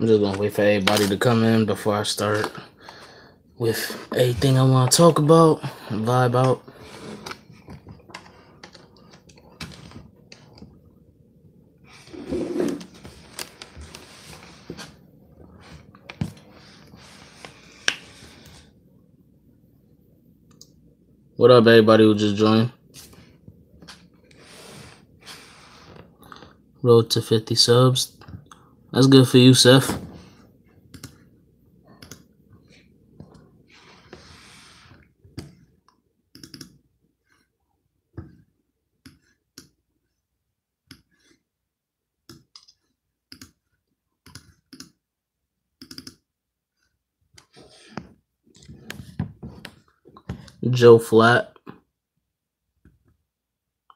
I'm just gonna wait for everybody to come in before I start with everything I want to talk about and vibe out. What up, everybody who just joined? Road to 50 subs. That's good for you, Seth. Joe Flat.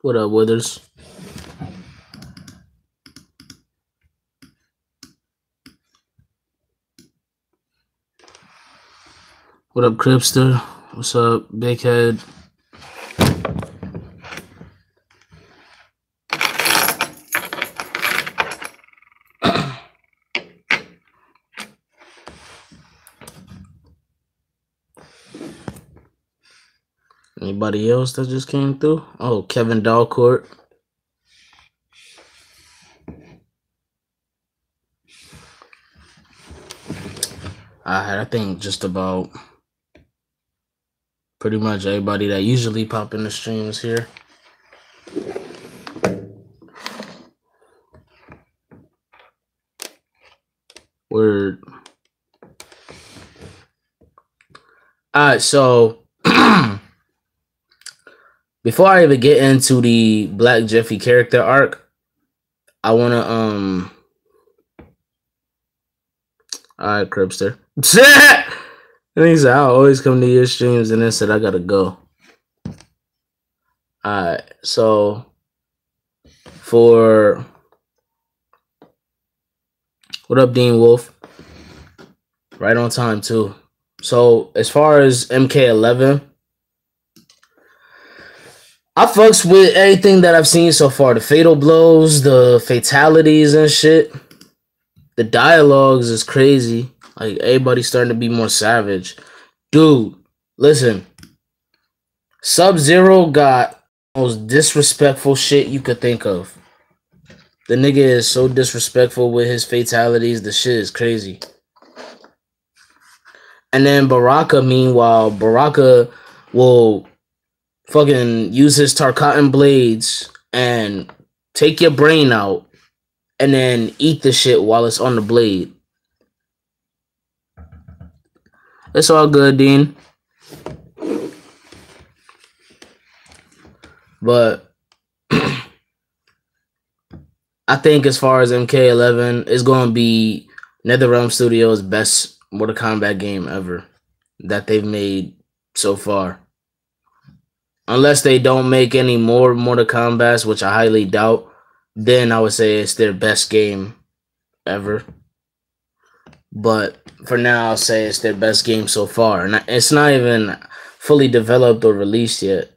What up, Withers? What up, Cripster? What's up, Big Head? Anybody else that just came through? Oh, Kevin Dalcourt. I think just about pretty much everybody that usually pop in the streams here. Word. Alright, so before I even get into the Black Jeffy character arc, I wanna alright, Cripster. And he said, I'll always come to your streams, and then said I gotta go. Alright, so for what up, Dean Wolf? Right on time too. So as far as MK11, I fucks with everything that I've seen so far. The fatal blows, the fatalities and shit. The dialogues is crazy. Like, everybody's starting to be more savage. Dude, listen. Sub-Zero got the most disrespectful shit you could think of. The nigga is so disrespectful with his fatalities. The shit is crazy. And then Baraka, meanwhile, Baraka will fucking use his Tarkatan blades and take your brain out and then eat the shit while it's on the blade. It's all good, Dean. But I think as far as MK11, it's going to be NetherRealm Studios' best Mortal Kombat game ever that they've made so far. Unless they don't make any more Mortal Kombats, which I highly doubt, then I would say it's their best game ever. But for now, I'll say it's their best game so far. And it's not even fully developed or released yet.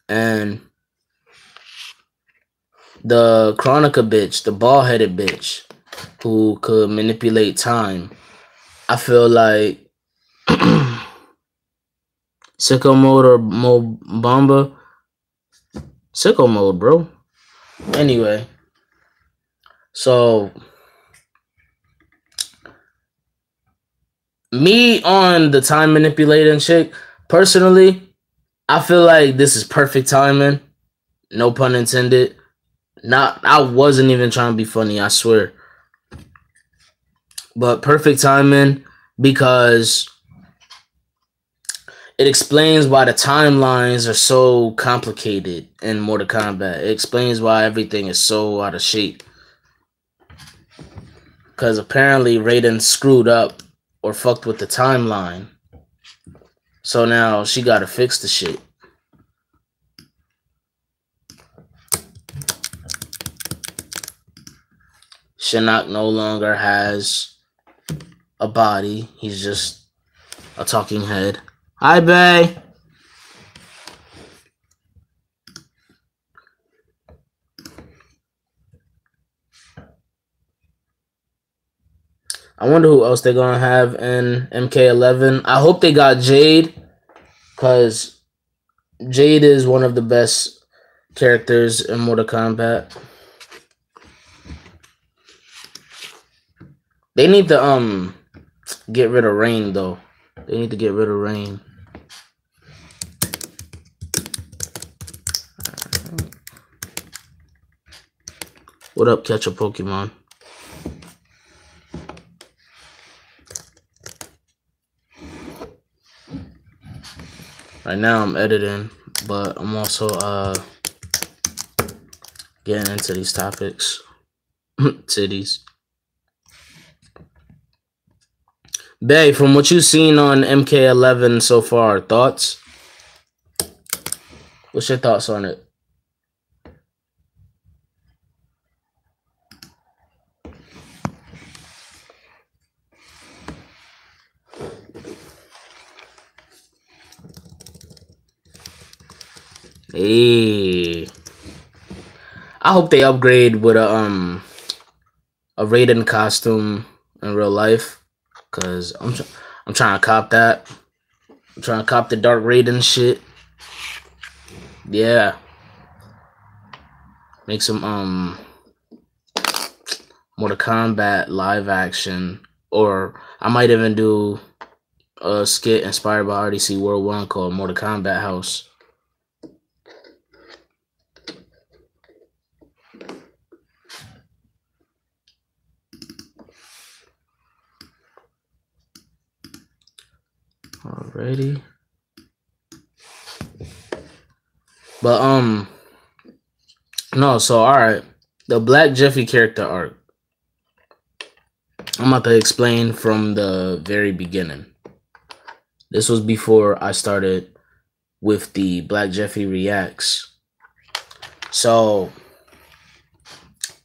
And the Chronica bitch, the bald-headed bitch, who could manipulate time, I feel like Sicko Mode or Bomba. Sicko Mode, bro. Anyway. So, me on the time manipulating chick, personally, I feel like this is perfect timing. No pun intended. I wasn't even trying to be funny, I swear. But perfect timing because it explains why the timelines are so complicated in Mortal Kombat. It explains why everything is so out of shape. Because apparently Raiden screwed up or fucked with the timeline. So now she got to fix the shit. Shinnok no longer has a body. He's just a talking head. Hi, Bay. I wonder who else they're gonna have in MK11. I hope they got Jade, because Jade is one of the best characters in Mortal Kombat. They need to get rid of Rain though. They need to get rid of Rain. What up, catch a Pokemon? Right now I'm editing, but I'm also getting into these topics. Titties. Bay, from what you've seen on MK11 so far, thoughts? What's your thoughts on it? Hey, I hope they upgrade with a Raiden costume in real life, cause I'm trying to cop that. I'm trying to cop the Dark Raiden shit. Yeah, make some Mortal Kombat live action, or I might even do a skit inspired by RDC World 1 called Mortal Kombat House. Alrighty. But no, so alright. The Black Jeffy character arc. I'm about to explain from the very beginning. This was before I started with the Black Jeffy Reacts. So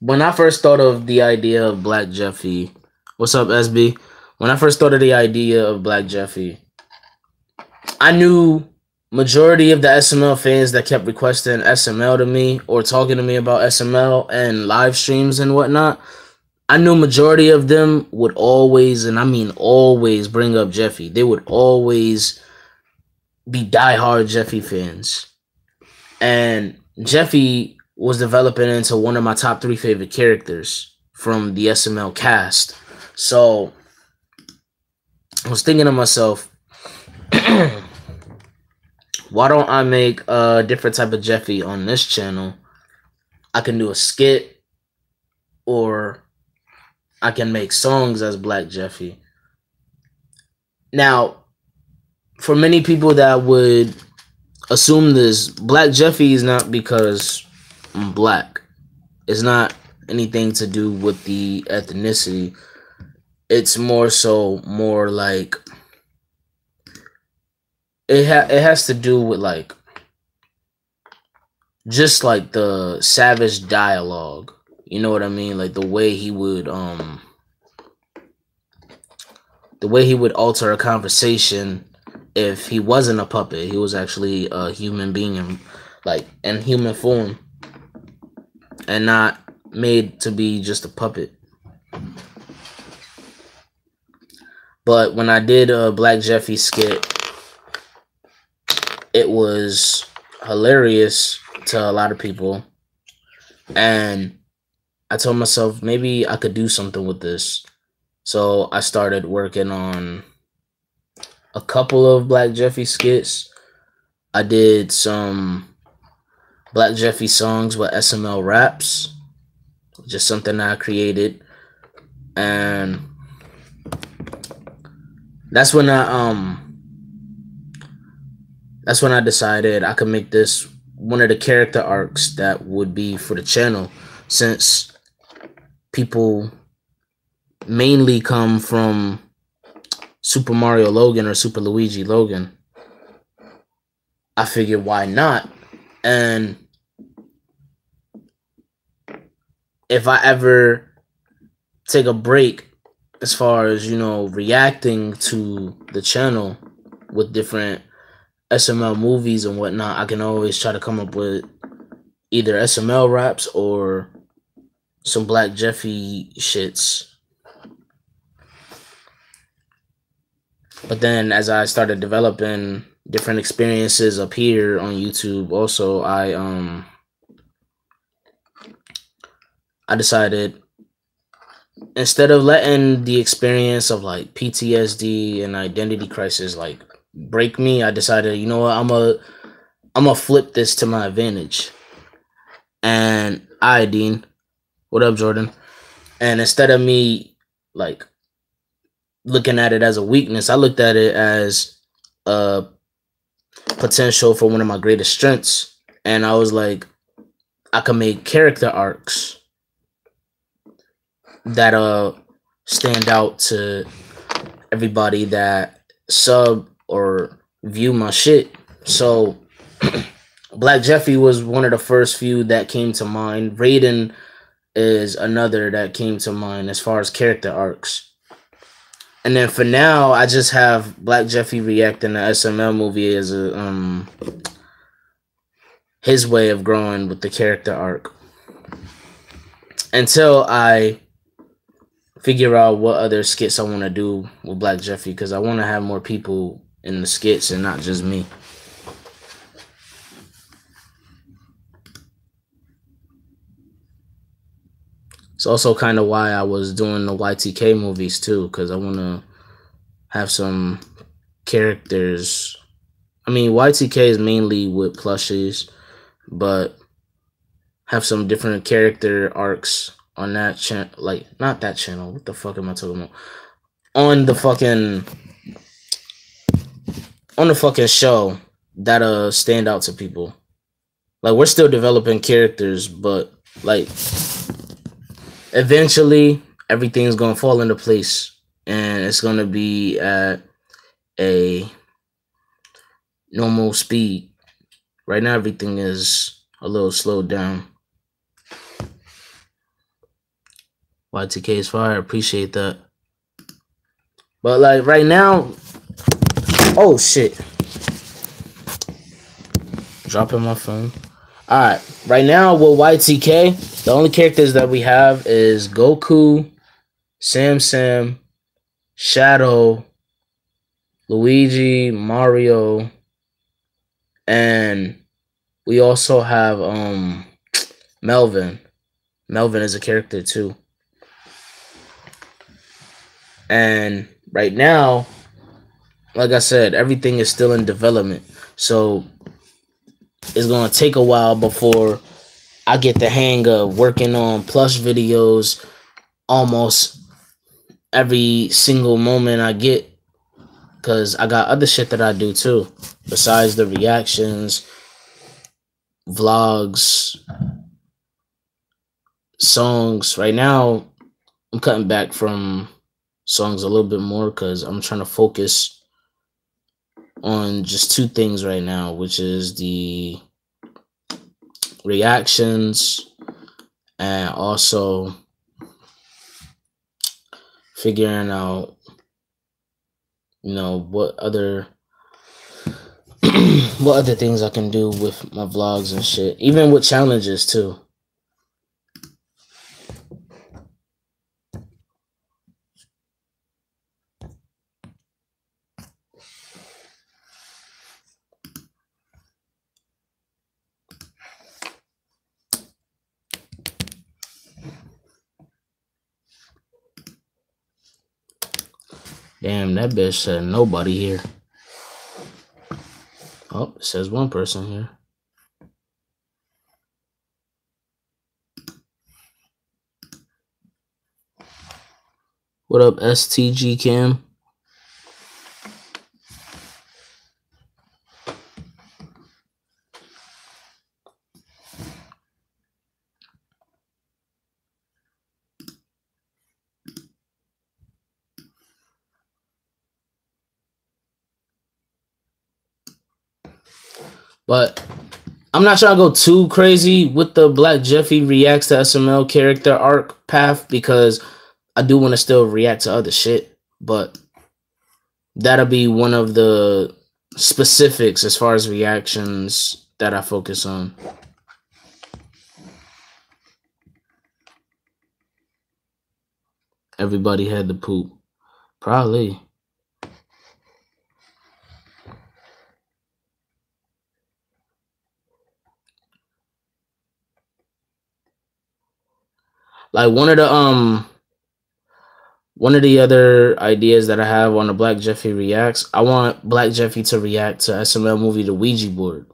when I first thought of the idea of Black Jeffy, what's up, SB? When I first thought of the idea of Black Jeffy, I knew majority of the SML fans that kept requesting SML to me or talking to me about SML and live streams and whatnot, I knew majority of them would always, and I mean always, bring up Jeffy. They would always be diehard Jeffy fans. And Jeffy was developing into one of my top 3 favorite characters from the SML cast. So I was thinking to myself, why don't I make a different type of Jeffy on this channel? I can do a skit, or I can make songs as Black Jeffy. Now, for many people that would assume this, Black Jeffy is not because I'm black. It's not anything to do with the ethnicity. It's more like it has to do with like just like the savage dialogue. You know what I mean? Like the way he would alter a conversation if he wasn't a puppet. He was actually a human being in human form and not made to be just a puppet. But when I did a Black Jeffy skit, it was hilarious to a lot of people. And I told myself maybe I could do something with this. So I started working on a couple of Black Jeffy skits. I did some Black Jeffy songs with SML raps, just something that I created. And that's when I decided I could make this one of the character arcs that would be for the channel, since people mainly come from Super Mario Logan or Super Luigi Logan. I figured why not? And if I ever take a break as far as, you know, reacting to the channel with different SML movies and whatnot, I can always try to come up with either SML raps or some Black Jeffy shits. But then as I started developing different experiences up here on YouTube, also I decided, instead of letting the experience of like PTSD and identity crisis like break me, I decided, you know what, I'm gonna flip this to my advantage. And Dean, what up, Jordan? And instead of me like looking at it as a weakness, I looked at it as a potential for one of my greatest strengths. And I was like, I can make character arcs that stand out to everybody that sub or view my shit. So Black Jeffy was one of the first few that came to mind. Raiden is another that came to mind as far as character arcs. And then for now, I just have Black Jeffy reacting to SML movie as a his way of growing with the character arc, until I figure out what other skits I want to do with Black Jeffy, because I want to have more people in the skits and not just me. It's also kind of why I was doing the YTK movies too, because I want to have some characters. I mean, YTK is mainly with plushies, but have some different character arcs on that channel. Like, not that channel. What the fuck am I talking about? On the fucking show that stand out to people. Like, we're still developing characters, but like eventually everything's gonna fall into place, and it's gonna be at a normal speed. Right now everything is a little slowed down. YTK is fire, appreciate that. But like right now, oh shit, dropping my phone. All right, right now with YTK, the only characters that we have is Goku, Sam, Shadow, Luigi, Mario, and we also have Melvin. Melvin is a character too. And right now, like I said, everything is still in development. So it's going to take a while before I get the hang of working on plush videos almost every single moment I get, because I got other shit that I do too, besides the reactions, vlogs, songs. Right now, I'm cutting back from songs a little bit more because I'm trying to focus on just two things right now, which is the reactions and also figuring out, you know, what other what other things I can do with my vlogs and shit, even with challenges too. Damn, that bitch said nobody here. Oh, it says one person here. What up, STG Cam? But I'm not trying to go too crazy with the Black Jeffy reacts to SML character arc path, because I do want to still react to other shit. But that'll be one of the specifics as far as reactions that I focus on. Everybody had to poop. Probably. Like one of the other ideas that I have on the Black Jeffy Reacts, I want Black Jeffy to react to SML movie The Ouija Board.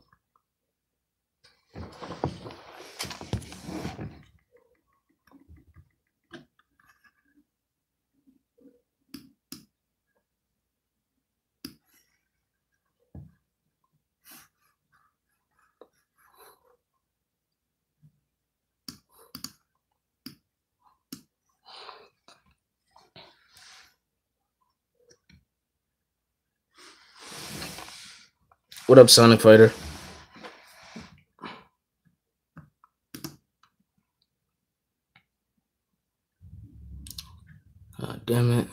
What up, Sonic Fighter? God damn it.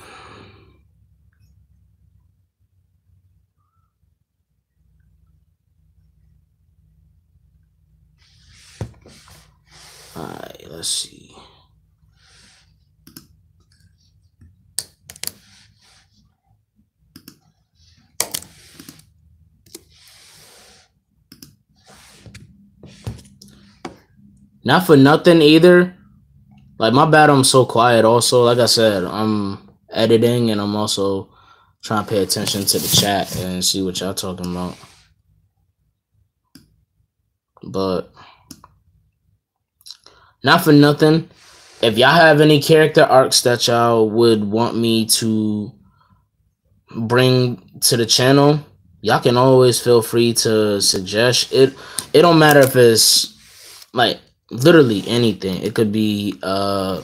Alright, let's see. Not for nothing either. Like, my bad, I'm so quiet also. Like I said, I'm editing and I'm also trying to pay attention to the chat and see what y'all talking about. But not for nothing. If y'all have any character arcs that y'all would want me to bring to the channel, y'all can always feel free to suggest it. It don't matter if it's like literally anything. It could be a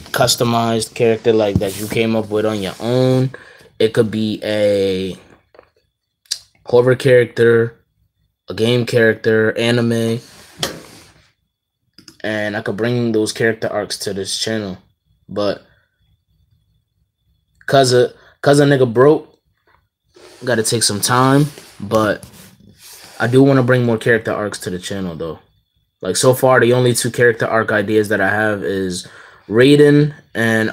customized character like that you came up with on your own. It could be a horror character, a game character, anime, and I could bring those character arcs to this channel. But cause a nigga broke, gotta take some time. But I do want to bring more character arcs to the channel though. Like, so far, the only two character arc ideas that I have is Raiden and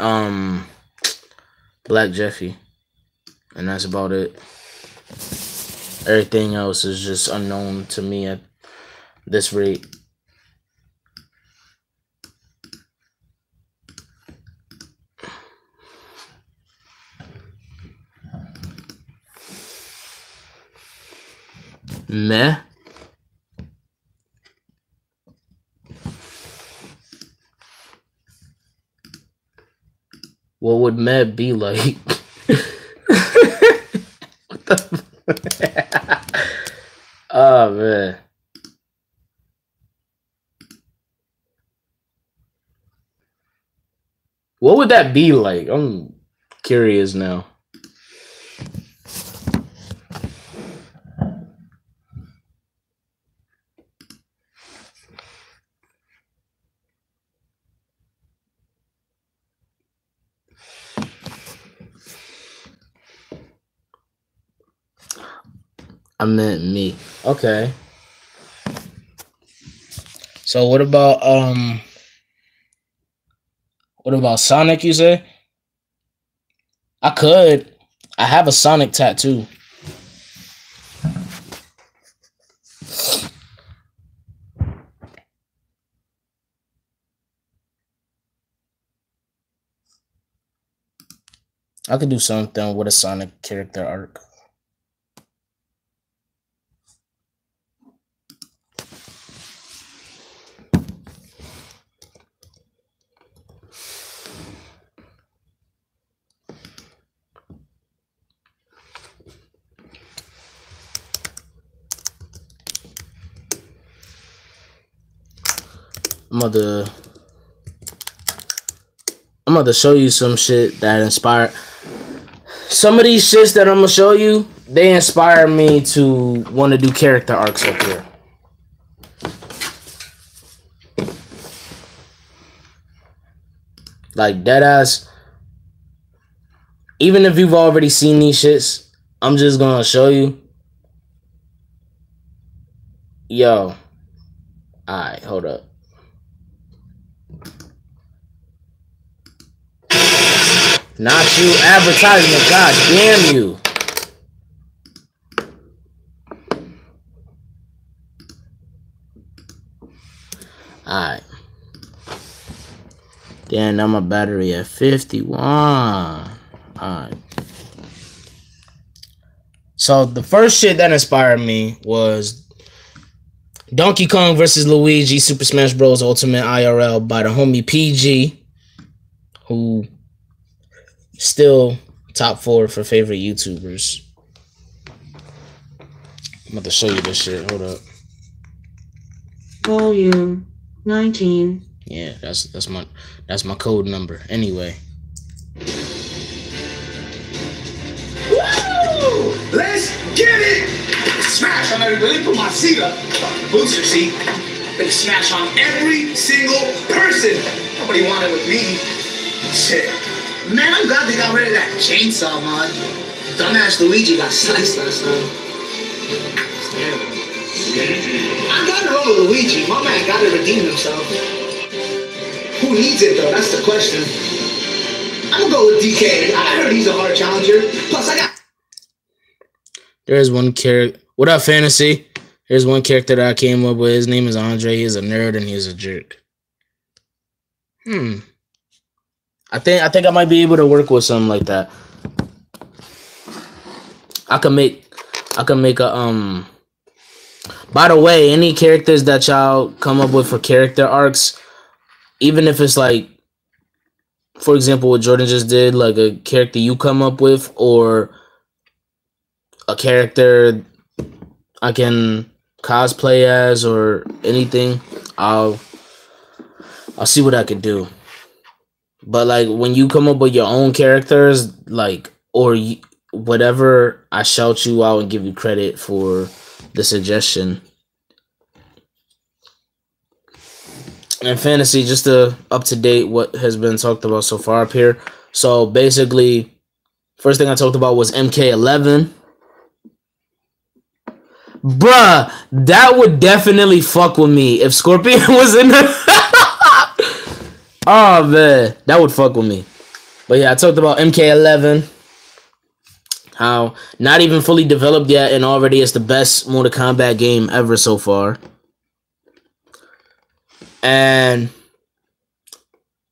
Black Jeffy. And that's about it. Everything else is just unknown to me at this rate. Meh. What would meh be like? What the oh man. What would that be like? I'm curious now. I meant me. Okay. So what about Sonic, you say? I could. I have a Sonic tattoo. I could do something with a Sonic character arc. I'm about to show you some shit that inspired. Some of these shits that I'm gonna show you, they inspire me to want to do character arcs up here. Like, deadass. Even if you've already seen these shits, I'm just gonna show you. Yo. Alright, hold up. Not you, advertisement. God damn you. Alright. Damn, now my battery at 51. Alright. So the first shit that inspired me was Donkey Kong versus Luigi Super Smash Bros. Ultimate IRL by the homie PG, who still top 4 for favorite YouTubers. I'm about to show you this shit. Hold up. Volume 19. Yeah, that's my code number. Anyway. Woo! Let's get it! Smash on everybody. Let me put my seat up. Booster seat. They smash on every single person. Nobody wanted with me. Shit. Man, I'm glad they got rid of that chainsaw mod. Dumbass Luigi got sliced last time. I got it over Luigi. My man got to redeem himself. Who needs it though? That's the question. I'm gonna go with DK. I heard he's a hard challenger. Plus, I got. There's one character. What up, Fantasy? There's one character that I came up with. His name is Andre. He's a nerd and he's a jerk. I think I might be able to work with something like that. I can make a By the way, any characters that y'all come up with for character arcs, even if it's like, for example, what Jordan just did, like a character you come up with, or a character I can cosplay as, or anything, I'll see what I can do. But like when you come up with your own characters, like, or whatever, I shout you out and give you credit for the suggestion. And Fantasy, just up to date what has been talked about so far up here. So basically, first thing I talked about was MK11. Bruh, that would definitely fuck with me if Scorpion was in there. Oh man, that would fuck with me. But yeah, I talked about MK11. How not even fully developed yet, and already it's the best Mortal Kombat game ever so far. And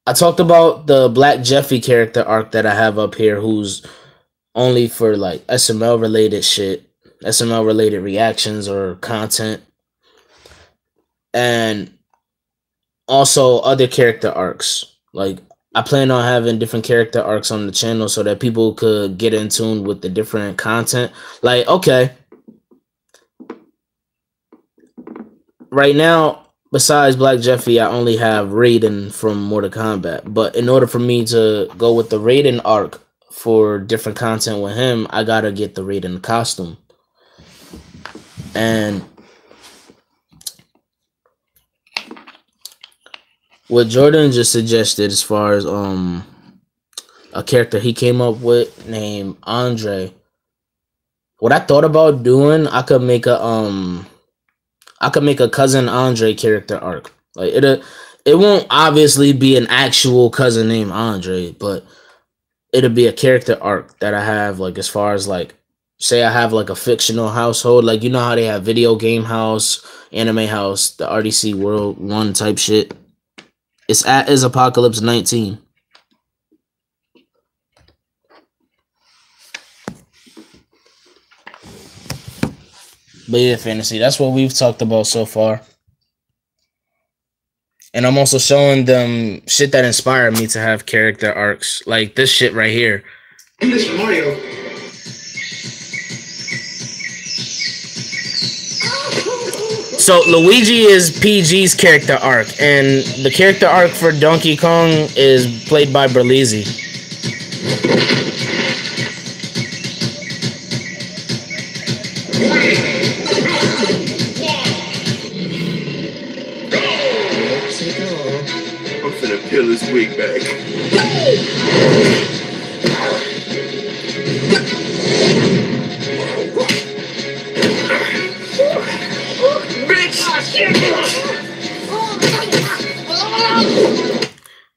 I talked about the Black Jeffy character arc that I have up here, who's only for like SML related shit, SML related reactions or content. And also other character arcs. Like, I plan on having different character arcs on the channel so that people could get in tune with the different content. Like, okay, right now, besides Black Jeffy, I only have Raiden from Mortal Kombat. But in order for me to go with the Raiden arc for different content with him, I gotta get the Raiden costume. And what Jordan just suggested, as far as a character he came up with named Andre, what I thought about doing, I could make a cousin Andre character arc. Like it won't obviously be an actual cousin named Andre, but it'll be a character arc that I have, like, as far as like, say I have like a fictional household, like, you know how they have video game house, anime house, the RDC World 1 type shit. It's at IzApacalypse 19. But yeah, Fantasy, that's what we've talked about so far. And I'm also showing them shit that inspired me to have character arcs. Like this shit right here. English Mario. So Luigi is PG's character arc, and the character arc for Donkey Kong is played by Berlizzi. I'm finna peel this wig back.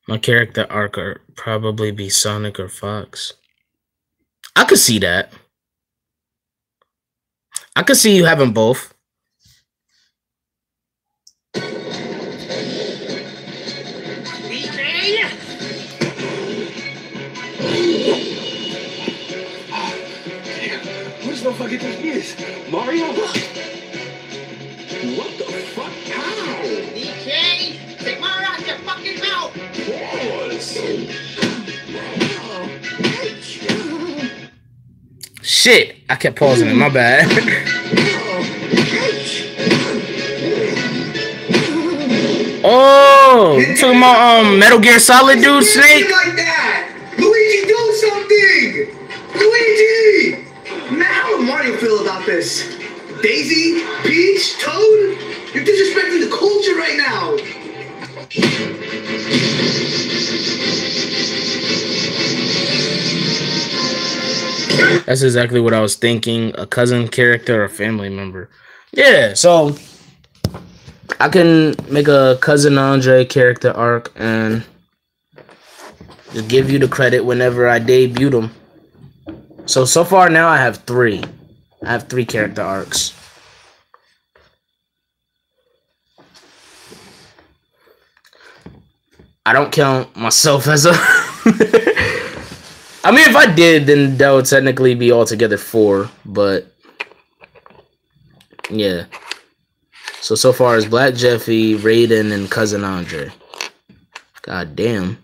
My character arc would probably be Sonic or Fox. I could see that. I could see you having both. the fuck you think he is? Mario? What the fuck? How? DK, take Mario out your fucking mouth. Shit, I kept pausing it. My bad. Oh, you talking about Metal Gear Solid, dude, Snake? Like that, Luigi, do something. Luigi. Man, how would Mario feel about this? Daisy, Peach, Toad, you're disrespecting the culture right now. That's exactly what I was thinking. A cousin character or a family member. Yeah, so I can make a Cousin Andre character arc and just give you the credit whenever I debut them. So far now I have 3. I have 3 character arcs. I don't count myself as a... I mean, if I did, then that would technically be altogether 4, but yeah. So far as Black Jeffy, Raiden, and Cousin Andre. God damn.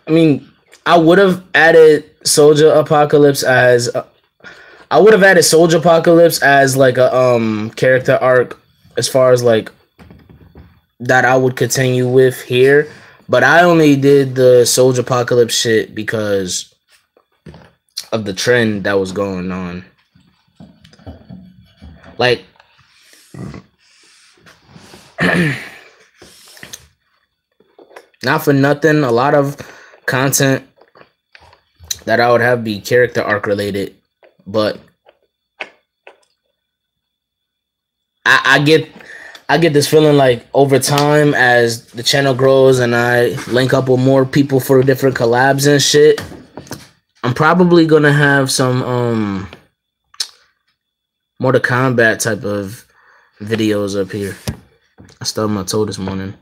I mean, I would have added IzApacalypse as like a character arc as far as like that I would continue with here, but I only did the IzApacalypse shit because of the trend that was going on. Like, not for nothing, a lot of content that I would have be character arc related, but I get this feeling like over time as the channel grows and I link up with more people for different collabs and shit, I'm probably gonna have some Mortal Kombat type of videos up here. I stubbed my toe this morning.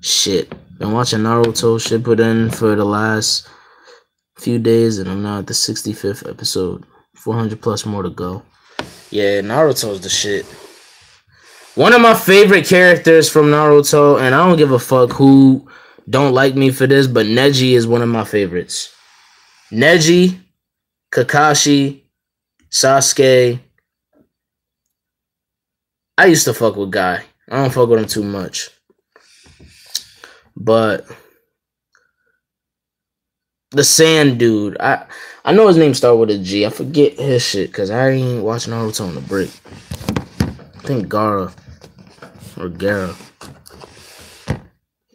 Shit. Been watching Naruto shit put in for the last few days and I'm now at the 65th episode. 400 plus more to go. Yeah, Naruto's the shit. One of my favorite characters from Naruto, and I don't give a fuck who don't like me for this, but Neji is one of my favorites. Neji, Kakashi, Sasuke. I used to fuck with Guy. I don't fuck with him too much. But the Sand Dude, I know his name started with a G. I forget his shit because I ain't watching Naruto on the break. I think Gara. Or Gara.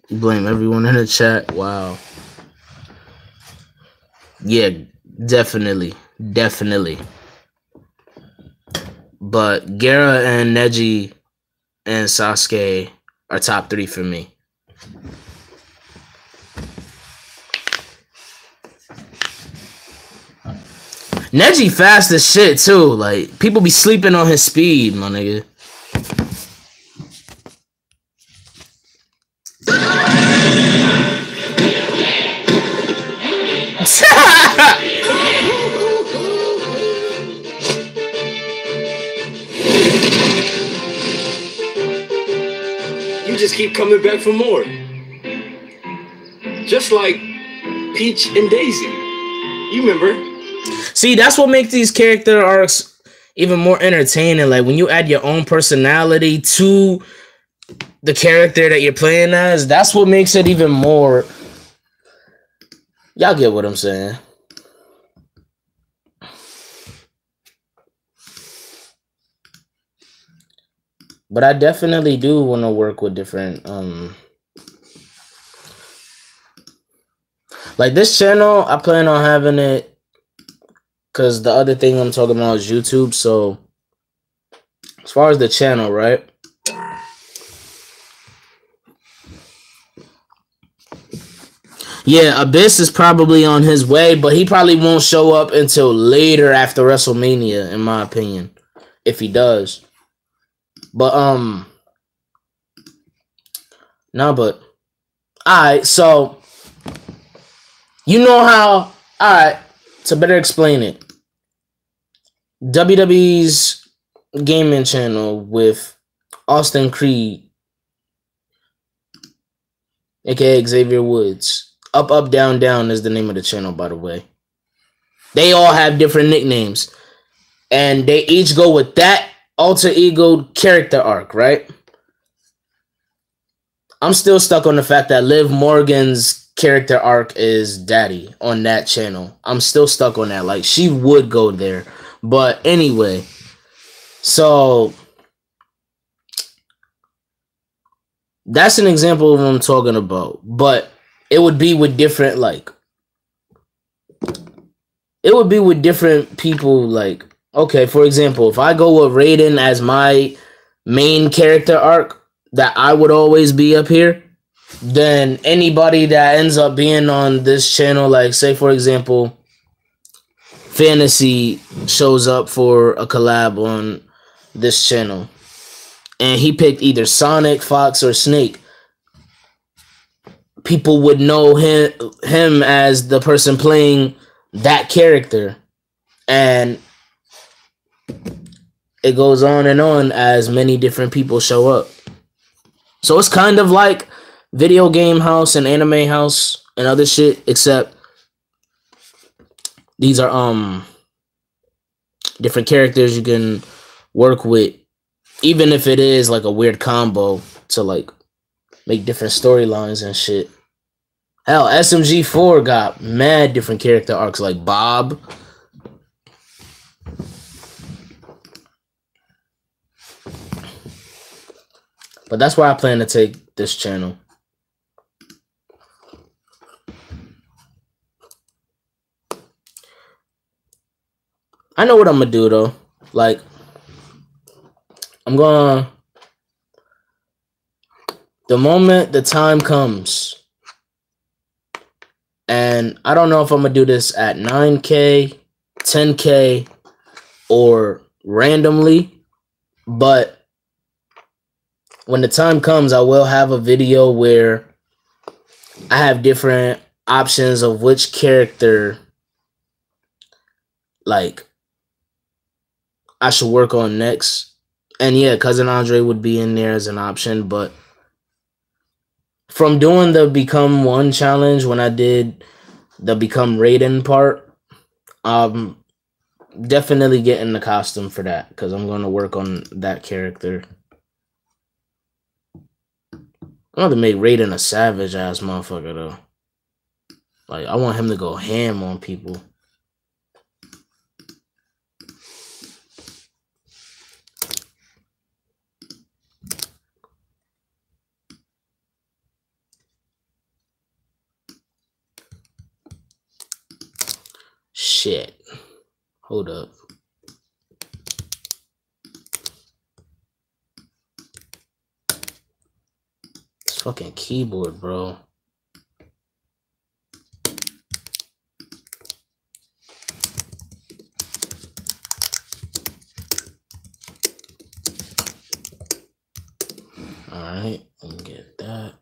You blame everyone in the chat. Wow. Yeah, definitely. Definitely. But Gara and Neji and Sasuke are top 3 for me. Neji fast as shit too. Like, people be sleeping on his speed, my nigga. You just keep coming back for more. Just like Peach and Daisy. You remember? See, that's what makes these character arcs even more entertaining. Like, when you add your own personality to the character that you're playing as, that's what makes it even more... Y'all get what I'm saying. But I definitely do want to work with different... Like, this channel, I plan on having it because the other thing I'm talking about is YouTube. So, as far as the channel, right? Yeah, Abyss is probably on his way, but he probably won't show up until later after WrestleMania, in my opinion, if he does. But, no, but, alright, so, You know how? All right. To better explain it, WWE's gaming channel with Austin Creed, aka Xavier Woods. Up, Up, Down, Down is the name of the channel, by the way. They all have different nicknames, and they each go with that alter ego character arc, right? I'm still stuck on the fact that Liv Morgan's character arc is Daddy on that channel. I'm still stuck on that. Like, she would go there. But anyway, so that's an example of what I'm talking about. But it would be with different, like, it would be with different people. Like, okay, for example, if I go with Raiden as my main character arc, that I would always be up here, then anybody that ends up being on this channel, like say for example, Fantasy shows up for a collab on this channel, and he picked either Sonic, Fox, or Snake, people would know him as the person playing that character, and it goes on and on as many different people show up. So it's kind of like Video Game House and Anime House and other shit, except these are different characters you can work with, even if it is like a weird combo to like make different storylines and shit. Hell, SMG4 got mad different character arcs like Bob. But that's where I plan to take this channel. I know what I'm gonna do though. Like, I'm gonna, the moment the time comes, and I don't know if I'm gonna do this at 9K, 10K, or randomly, but when the time comes, I will have a video where I have different options of which character, like, I should work on next. And yeah, Cousin Andre would be in there as an option, but from doing the Become One challenge, when I did the Become Raiden part, definitely getting the costume for that, because I'm going to work on that character. I'm going to make Raiden a savage ass motherfucker though. Like, I want him to go ham on people. Shit. Hold up. This fucking keyboard, bro. Alright, let me get that.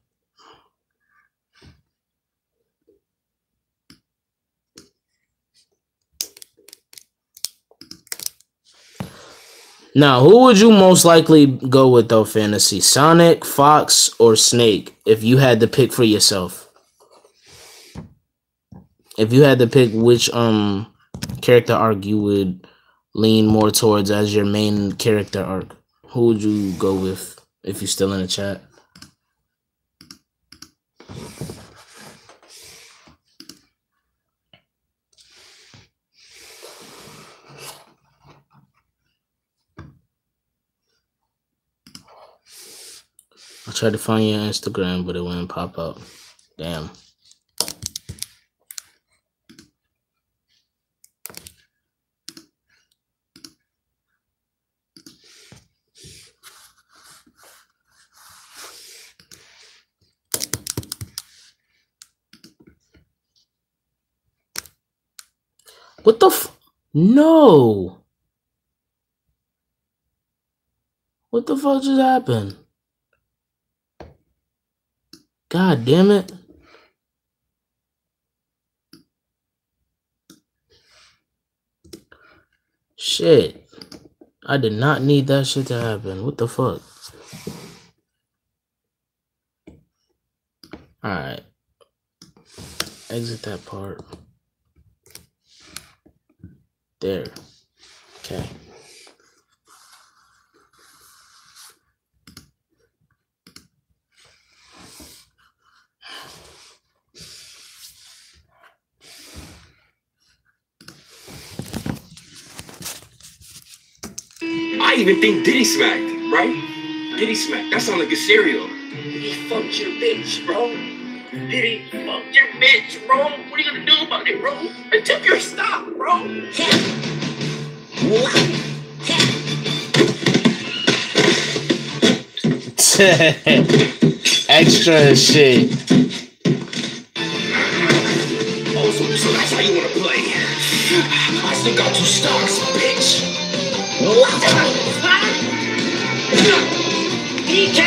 Now, who would you most likely go with though, Fantasy? Sonic, Fox, or Snake? If you had to pick for yourself. If you had to pick which character arc you would lean more towards as your main character arc, who would you go with if you're still in the chat? I tried to find your Instagram, but it wouldn't pop up. Damn. What the No. What the fuck just happened? God damn it. Shit. I did not need that shit to happen. What the fuck? Alright. Exit that part. There. Okay. I even think Diddy smacked, right? Diddy smacked. That sounds like a cereal. Diddy fucked your bitch, bro. Diddy fucked your bitch, bro. What are you gonna do about it, bro? I took your stock, bro. Extra shit. Oh, so that's how you wanna play. I still got 2 stocks, bitch. DK!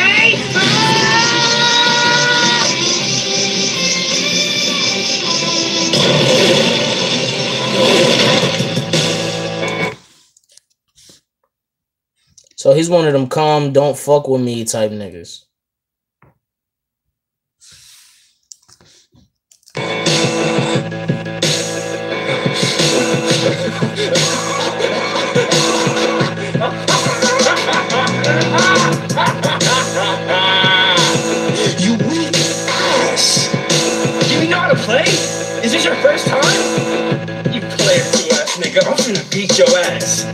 So he's one of them calm, don't fuck with me type niggas. You weak ass! Do you know how to play? Is this your first time? You player 2 ass nigga, I'm finna beat your ass.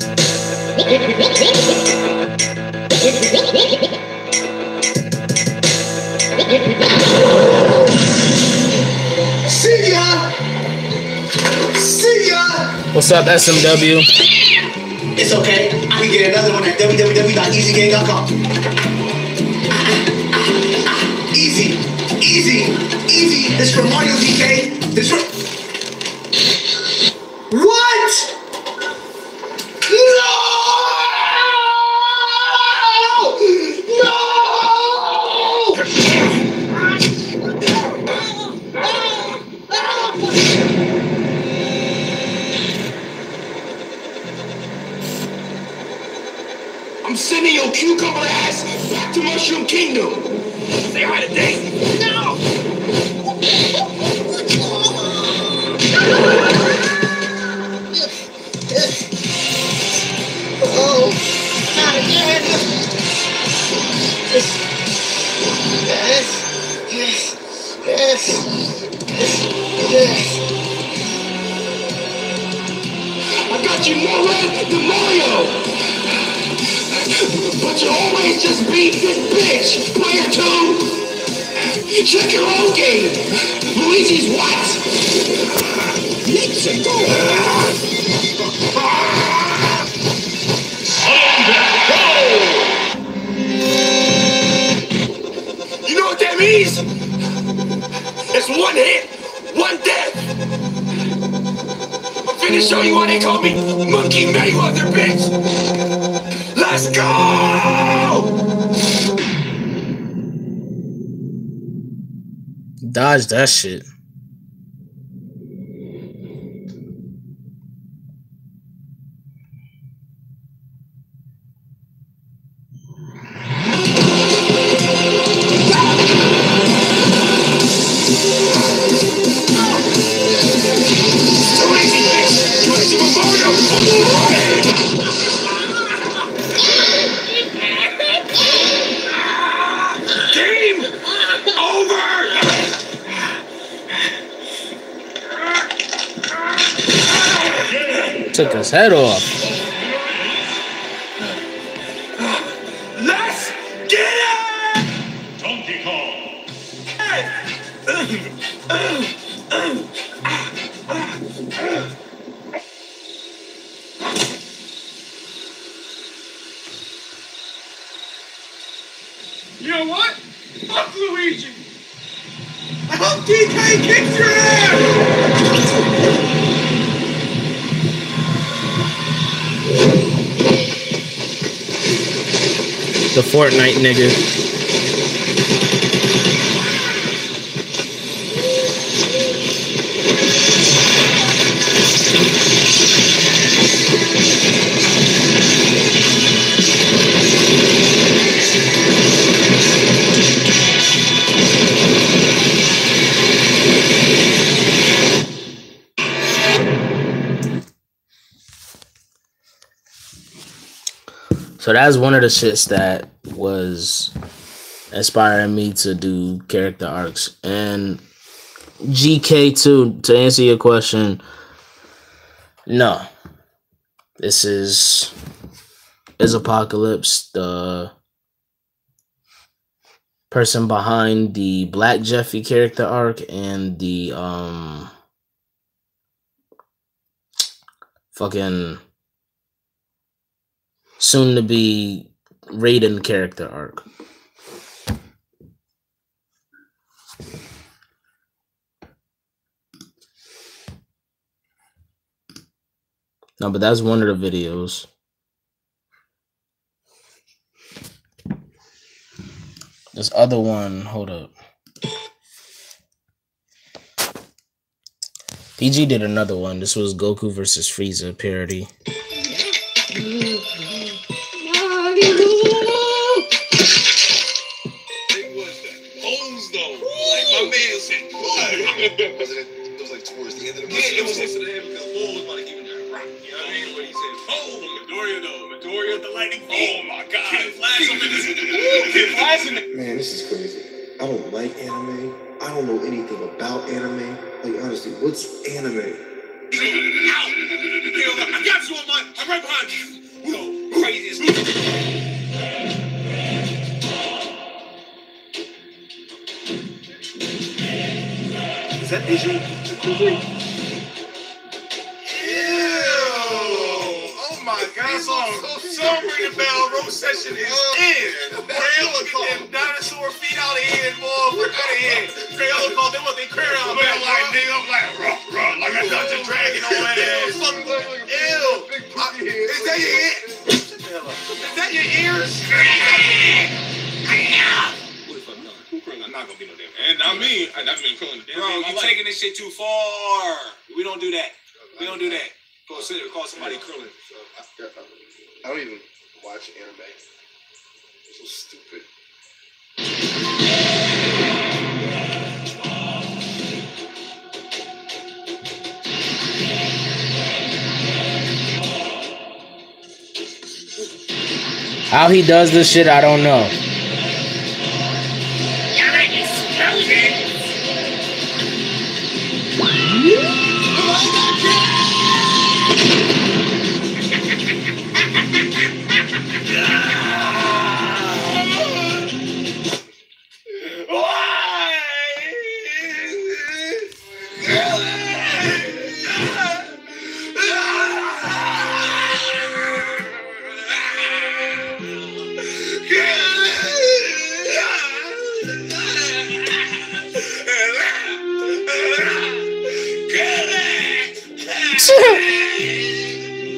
See ya! See ya! What's up, SMW? It's okay, I can get another one at www.easygang.com. Easy, easy, easy. This for Mario DK. This for... What? No! No! I'm sending your cucumber ass back to Mushroom Kingdom. Say hi to Daisy. No! Oh, not again. Yes. I got you more red than Mario. But you always just beat this bitch, player 2! Check your own game! Luigi's what? Mexico! You know what that means? It's 1 hit, 1 death! I'm finna show you why they call me Monkey Mayweather, bitch! Let's go! Dodge that shit. Game over! Took his head off. Let's get it! Donkey Kong. You know what? Fuck Luigi! I hope DK kicks your ass! The Fortnite nigga. So that's one of the shits that was inspiring me to do character arcs. And GK2, to answer your question, no. This is IzApacalypse, the person behind the Black Jeffy character arc and the fucking soon to be Raiden character arc. No, but that's one of the videos. This other one, hold up. PG did another one. This was Goku versus Frieza parody. Big was the holes though. Like my man said. It was like towards the end of the movie. Yeah, it was close to the end because Bull was about to give him that rock. You know what I mean? When he said, "Oh, Midoriya though, Midoriya the lightning." Oh my God! Kid Flash in this. Kid Flash in this. Man, this is crazy. I don't like anime. I don't know anything about anime. Like honestly, what's anime? Ow! I got you on my. I'm right behind you. You know, crazy as Is that Asian? Oh my God! So ring the bell. Road session is in. And dinosaur feet out of here, boy. We're out of here. Crayola called them what they crayon. I'm like, nigga, I'm like, like a Dungeon Dragon on that ass. Ew. Is that your ear? Is that your ears? I'm not gonna be no damn. And I mean, I've been killing the damn. Bro, you taking this shit too far. We don't do that. We don't do that. Go sit there, call somebody curling. I don't even watch anime. It's so stupid. How he does this shit, I don't know.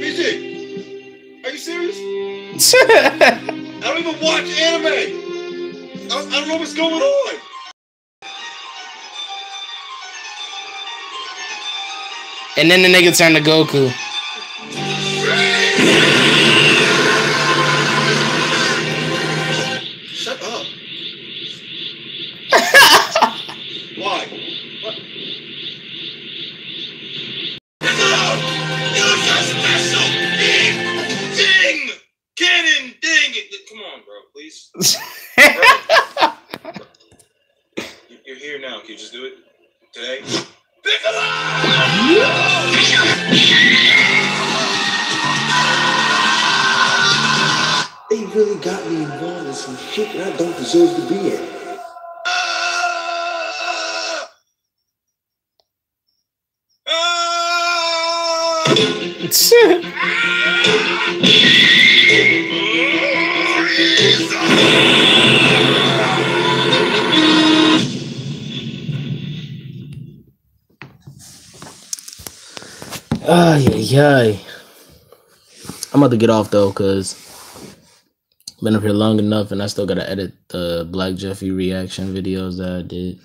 BJ, are you serious? I don't even watch anime. I don't know what's going on. And then the nigga turned to Goku. Shut up. Why? What? Use your special ding! Cannon ding! Come on, bro, please. Bro. You're here now. Can you just do it today? They really got me involved in some shit that I don't deserve to be in. Ay. I'm about to get off though, cause I've been up here long enough, and I still gotta edit the Black Jeffy reaction videos that I did.